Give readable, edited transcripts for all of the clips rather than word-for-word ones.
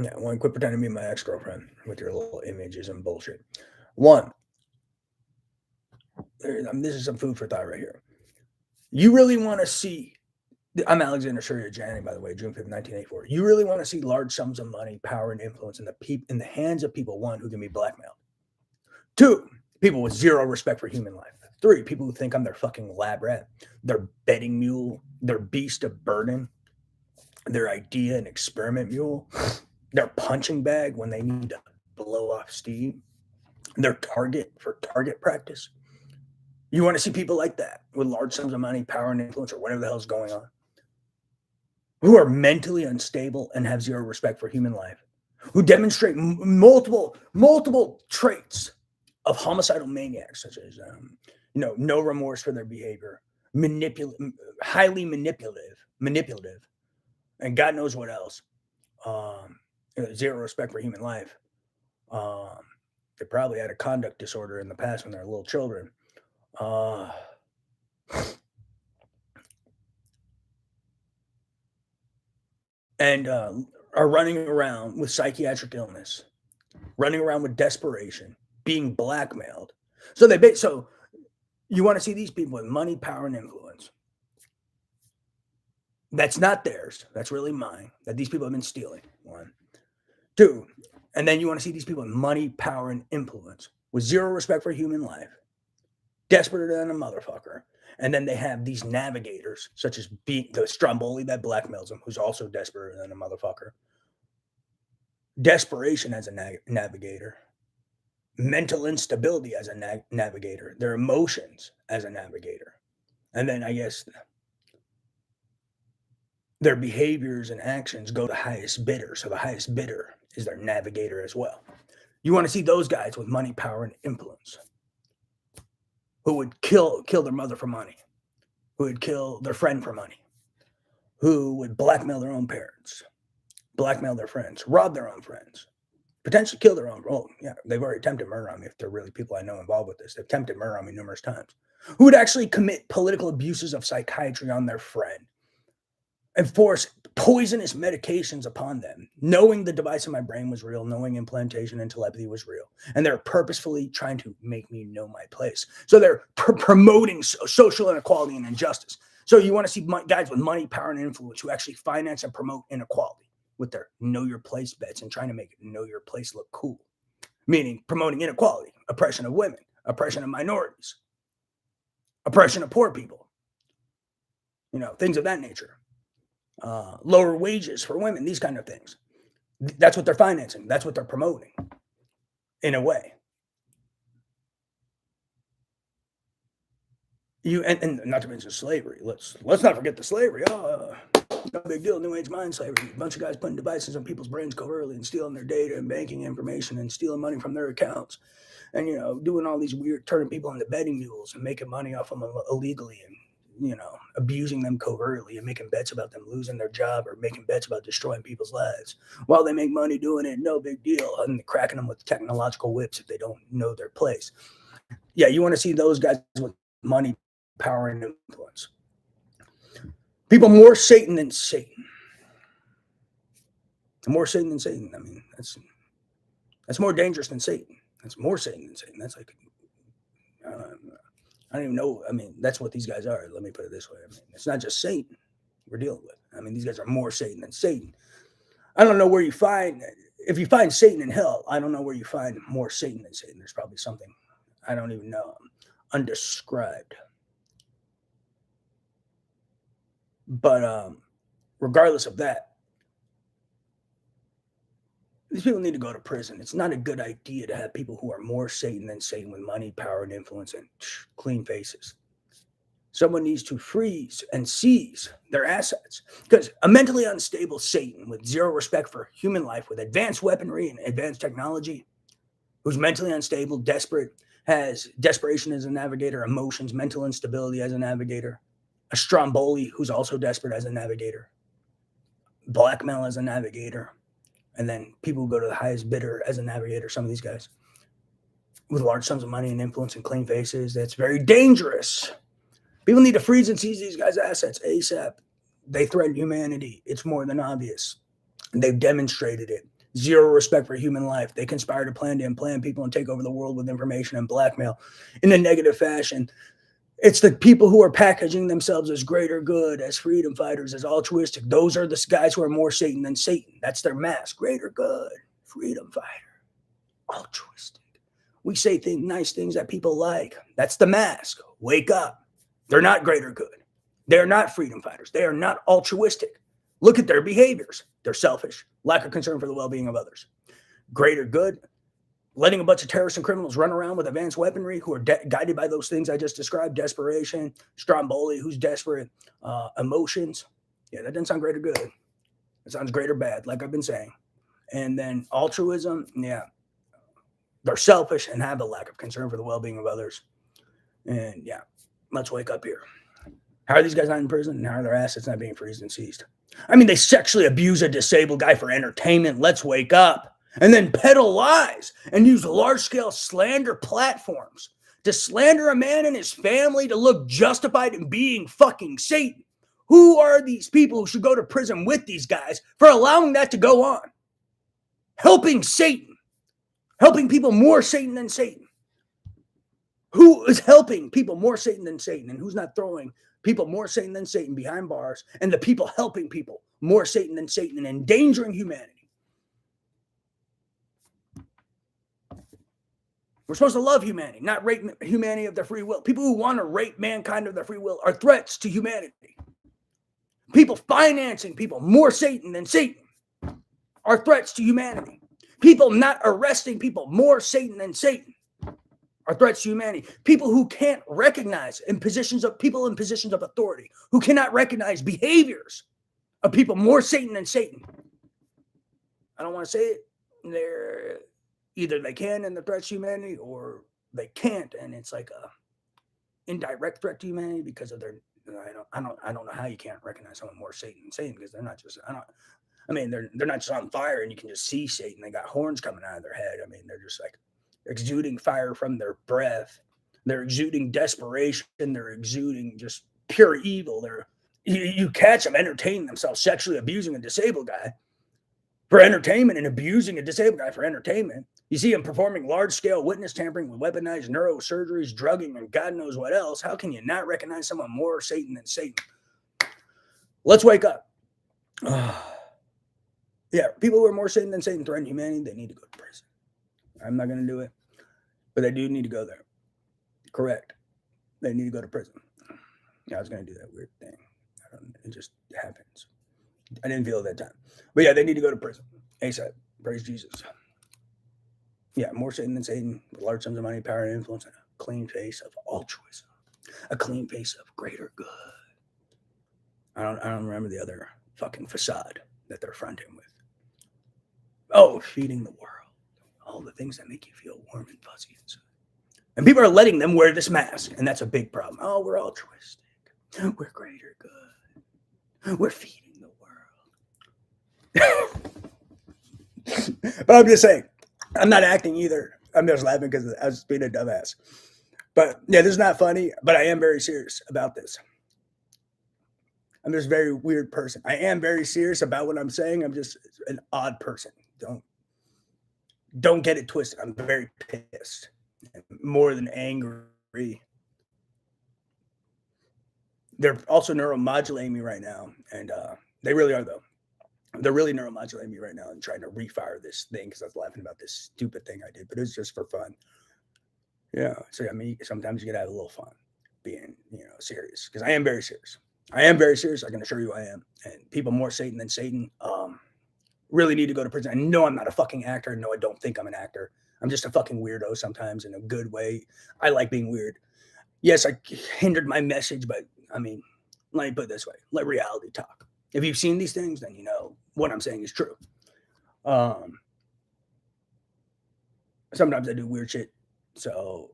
Yeah, one, quit pretending to be my ex-girlfriend with your little images and bullshit. One, this is some food for thought right here. You really want to see I'm Alexander Suriajani, by the way, June 5th, 1984. You really want to see large sums of money, power, and influence in the hands of people, one, who can be blackmailed. Two, people with zero respect for human life. Three, people who think I'm their fucking lab rat, their betting mule, their beast of burden, their idea and experiment mule, their punching bag when they need to blow off steam, their target for target practice. You want to see people like that with large sums of money, power, and influence, or whatever the hell's going on, who are mentally unstable and have zero respect for human life, who demonstrate multiple traits of homicidal maniacs, such as no remorse for their behavior, highly manipulative, and God knows what else. Um, Zero respect for human life. Um, they probably had a conduct disorder in the past when they were little children. Uh, and are running around with psychiatric illness, running around with desperation, being blackmailed. So you want to see these people with money, power, and influence. That's not theirs. That's really mine. That these people have been stealing. One, two, and then you want to see these people with money, power, and influence with zero respect for human life, desperate than a motherfucker. And then they have these navigators, such as the Stromboli that blackmails them, who's also desperate than a motherfucker. Desperation as a navigator, mental instability as a navigator, their emotions as a navigator. And then I guess their behaviors and actions go to highest bidder. So the highest bidder is their navigator as well. You want to see those guys with money, power, and influence who would kill their mother for money, who would kill their friend for money, who would blackmail their own parents, blackmail their friends, rob their own friends, potentially kill their own. Oh, yeah, they've already attempted murder on me if they're really people I know involved with this. They've attempted murder on me numerous times. Who would actually commit political abuses of psychiatry on their friend and force poisonous medications upon them, knowing the device in my brain was real, knowing implantation and telepathy was real. And they're purposefully trying to make me know my place. So they're promoting social inequality and injustice. So you want to see guys with money, power, and influence who actually finance and promote inequality with their know your place bets and trying to make know your place look cool, meaning promoting inequality, oppression of women, oppression of minorities, oppression of poor people, things of that nature. Lower wages for women, these kind of things. That's what they're financing. That's what they're promoting in a way. And not to mention slavery. Let's not forget the slavery. Oh, no big deal. New age mind slavery. A bunch of guys putting devices on people's brains covertly and stealing their data and banking information and stealing money from their accounts, and doing all these weird, turning people into betting mules and making money off them illegally and abusing them covertly and making bets about them losing their job or making bets about destroying people's lives while they make money doing it. No big deal. And cracking them with technological whips if they don't know their place. Yeah, you want to see those guys with money, power, and influence. People more Satan than Satan. More Satan than Satan. I mean, that's more dangerous than Satan. That's more Satan than Satan. That's like uh, I don't even know. I mean, that's what these guys are. Let me put it this way. I mean, it's not just Satan we're dealing with. I mean, these guys are more Satan than Satan. I don't know where you find, if you find Satan in hell, I don't know where you find more Satan than Satan. There's probably something I don't even know, undescribed. But regardless of that, these people need to go to prison. It's not a good idea to have people who are more Satan than Satan with money, power, and influence and clean faces. Someone needs to freeze and seize their assets because a mentally unstable Satan with zero respect for human life, with advanced weaponry and advanced technology, who's mentally unstable, desperate, has desperation as a navigator, emotions, mental instability as a navigator, a Stromboli who's also desperate as a navigator, blackmail as a navigator, and then people who go to the highest bidder as a navigator, some of these guys with large sums of money and influence and clean faces. That's very dangerous. People need to freeze and seize these guys' assets ASAP. They threaten humanity. It's more than obvious. They've demonstrated it. Zero respect for human life. They conspire to plan to implant people and take over the world with information and blackmail in a negative fashion. It's the people who are packaging themselves as greater good, as freedom fighters, as altruistic. Those are the guys who are more Satan than Satan. That's their mask. Greater good, freedom fighter, altruistic. We say nice things that people like. That's the mask. Wake up. They're not greater good. They're not freedom fighters. They are not altruistic. Look at their behaviors. They're selfish, lack of concern for the well-being of others. Greater good, letting a bunch of terrorists and criminals run around with advanced weaponry who are guided by those things I just described, desperation, Stromboli, who's desperate, emotions. Yeah, that doesn't sound great or good. It sounds great or bad, like I've been saying. And then altruism, yeah, they're selfish and have a lack of concern for the well-being of others. And yeah, let's wake up here. How are these guys not in prison? And how are their assets not being freezed and seized? I mean, they sexually abuse a disabled guy for entertainment. Let's wake up. And then peddle lies and use large-scale slander platforms to slander a man and his family to look justified in being fucking Satan. Who are these people who should go to prison with these guys for allowing that to go on? Helping Satan. Helping people more Satan than Satan. Who is helping people more Satan than Satan? And who's not throwing people more Satan than Satan behind bars? And the people helping people more Satan than Satan and endangering humanity. We're supposed to love humanity, not rape humanity of their free will. People who want to rape mankind of their free will are threats to humanity. People financing people more Satan than Satan are threats to humanity. People not arresting people more Satan than Satan are threats to humanity. People who can't recognize people in positions of authority, who cannot recognize behaviors of people more Satan than Satan. I don't want to say it. They're either they can and they're threats to humanity, or they can't, and it's like a indirect threat to humanity because of their. I don't know how you can't recognize someone more Satan than Satan, because they're not just. They're not just on fire and you can just see Satan. They got horns coming out of their head. I mean, they're just like exuding fire from their breath. They're exuding desperation. They're exuding just pure evil. You catch them entertaining themselves, sexually abusing a disabled guy for entertainment and abusing a disabled guy for entertainment. You see them performing large-scale witness tampering with weaponized neurosurgeries, drugging, and God knows what else. How can you not recognize someone more Satan than Satan? Let's wake up. Yeah, people who are more Satan than Satan threaten humanity. They need to go to prison. I'm not going to do it, but they do need to go there. Correct. They need to go to prison. Yeah, I was going to do that weird thing. It just happens. I didn't feel it that time. But yeah, they need to go to prison. ASAP. Praise Jesus. Yeah, more Satan than Satan, with large sums of money, power, and influence, and a clean face of altruism. A clean face of greater good. I don't remember the other fucking facade that they're fronting with. Oh, feeding the world. All the things that make you feel warm and fuzzy inside. And people are letting them wear this mask, and that's a big problem. Oh, we're altruistic. We're greater good. We're feeding the world. But I'm just saying, I'm not acting either. I'm just laughing because I was being a dumbass. But yeah, this is not funny, but I am very serious about this. I'm just a very weird person. I am very serious about what I'm saying. I'm just an odd person. Don't get it twisted. I'm very pissed. More than angry. They're also neuromodulating me right now. And they really are, though. They're really neuromodulating me right now and trying to refire this thing because I was laughing about this stupid thing I did, but it was just for fun. Yeah. So, I mean, sometimes you got to have a little fun being, serious, because I am very serious. I am very serious. I can assure you I am. And people more Satan than Satan really need to go to prison. I know I'm not a fucking actor. No, I don't think I'm an actor. I'm just a fucking weirdo sometimes in a good way. I like being weird. Yes, I hindered my message, but I mean, let me put it this way. Let reality talk. If you've seen these things, then you know what I'm saying is true. Sometimes I do weird shit. So,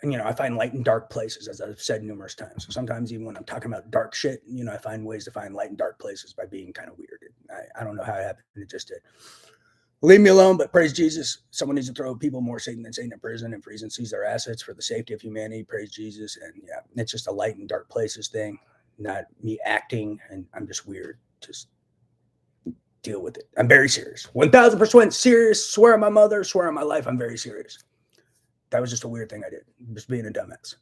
I find light in dark places, as I've said numerous times. So sometimes even when I'm talking about dark shit, I find ways to find light in dark places by being kind of weird. I don't know how it happened. It just did. Leave me alone, but praise Jesus. Someone needs to throw people more Satan than Satan in prison and freeze and seize their assets for the safety of humanity. Praise Jesus. And yeah, it's just a light in dark places thing, not me acting. And I'm just weird. Just deal with it. I'm very serious. 1000% serious. Swear on my mother, swear on my life. I'm very serious. That was just a weird thing I did. Just being a dumbass.